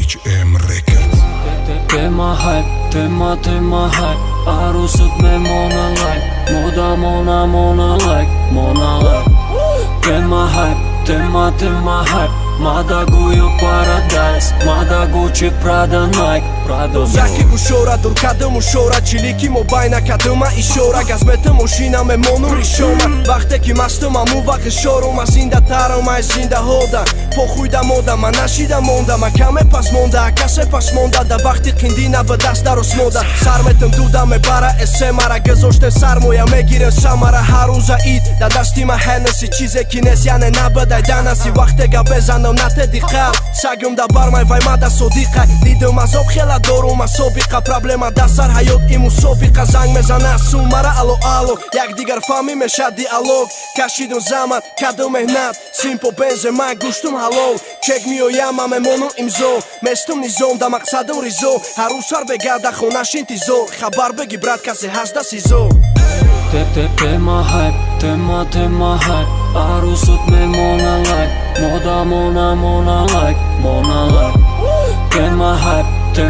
HM Records. Ты my hype, ты my hype. Арусут me mona like. Moda mona like, mona like. Ты my hype, ты my hype. Madaguyo paradise, Mada Gucci, Prada, Nike, Prada Заки гушора, дуркада мушора, чилики мобайна кадыма ишора. Газмета мошина ме мону ришома. Вақте ки мастум аму вақт шорума. Зинда тарам ай зинда хода. Похуй да мода, ма нашида монда. Ма каме пас монда, акасе пас монда. Да вақти қиндина ба даст дарос мода. Сарметам дуда ме бара эсе мара. Газоштен сармоя мегирен самара. Ҳаруза ид, да дасти ма ҳенеси. Чизе ки нес яне набадай данаси. Вақте га безанам нате диққат. Сагюм да бармай вай ма да содиқай. Дидум азоб хела дорум асобиқа. Проблема да сар ҳаёт и мусобиқа. Занг мезана сум мара ало ало. Якдигар фами мешад диалог. Кашидум замат, кадум меҳнат. Симпо бензема гуштум ҳалол. Чек миоям аме мону имзо. Местум низом да мақсадум ризо. Ҳаррӯз сар бегарда хонаш интизор. Хабар беги брат касе ҳаст да сизо. Ты my hype, ты my hype. Арусут me mona like. Moda mona like, mona like. Ты my hype, ты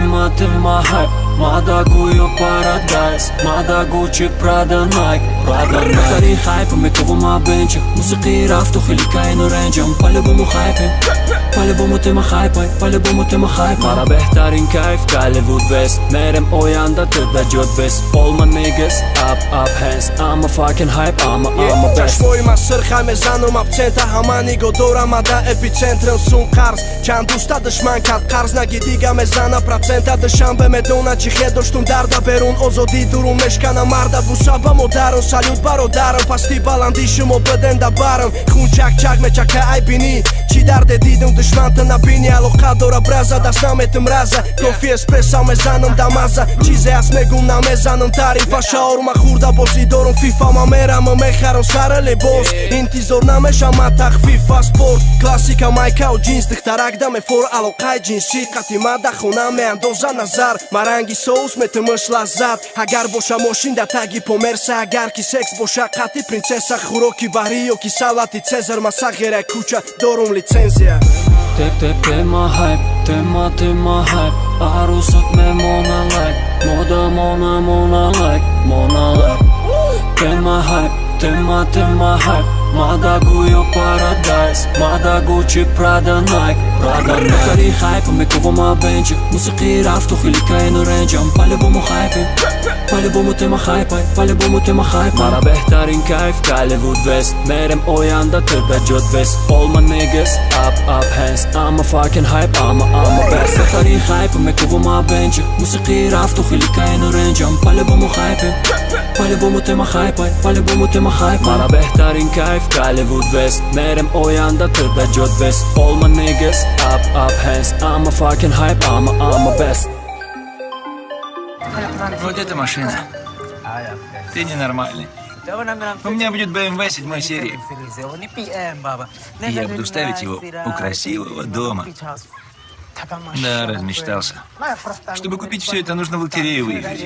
my hype. Madaguyo paradise, Mada Gucci, Prada, Nike, Prada, Nike. Бехтарин хайп, мекувама бенча. Мусиқи рафту хели кайну ренҷам. По-любому хайпе, по-любому ты my hype, по-любому ты my hype. Мара бехтарин кайф, Голливуд West. Мерем оянда ты да ҷод best. All my niggas, up hands. I'm a fucking hype, I'm a best. Чашмои ма сирха мезанум абсента. Ҳама нигоҳ дорам да эпицентрам сум қарз. Чанд дӯста душман кард қарз наги дига мезана процента. Душанбе медона чи хе доштум дарда берун. Озодӣ дурун мешкана марда. Бусаба модарон салют бародарам. Пасти баланди шумо биден да барам. Хун чак мечака ай бини. Чи дарде дидум душманта набини. Алоқа дора браза даст наметум раза. Кофи эспрессо мезанам да маза. Чизе аст мегум намезанам тарифа. Шаурма хурда бозӣ дорум фифа. Ма мерам мехарам сара либос. Интизор намешам ма тахфифа спорт. Классика майка у джинс. Духтарак да мефор алоқаи джинси. Қатима да хона меандоза назар. Маранги соус метамыш лаззат. Агар боша мошин да таги померса. Агар ки секс боша қати принцесса. Хуроки баҳрӣ ё ки салати цезар. Маса ғера куча дорум лицензия. Ты my hype, ты my hype. Арусут me mona like. Moda mona like, mona like. Ты my hype, ты my hype. Madaguyo paradise, Mada Gucci, Prada, Nike, Prada, Nike. Бехтарин хайп, мекувама бенча. Мусиқи рафту хели кайну ренҷам. По-любому хайпе, по-любому ты my hype, по-любому ты my hype. Мара бехтарин кайф, Голливуд West. Мерем оянда ты да ҷод best. All my niggas, up hands. I'm a fucking hype, I'm a best. Бехтарин хайп, мекувама бенча. Мусиқи рафту хели кайну ренҷам. По-любому хайпе, по-любому ты my hype, по-любому ты my hype. Мара бехтарин кайф, Голливуд West. Мерем оянда ты да ҷод best. All my niggas, up hands. I'm a fucking hype, I'm a best. Вот эта машина. Ты ненормальный. У меня будет BMW 7 серии. И я буду ставить его у красивого дома. Да, размечтался. Чтобы купить все это, нужно в лотерею выиграть.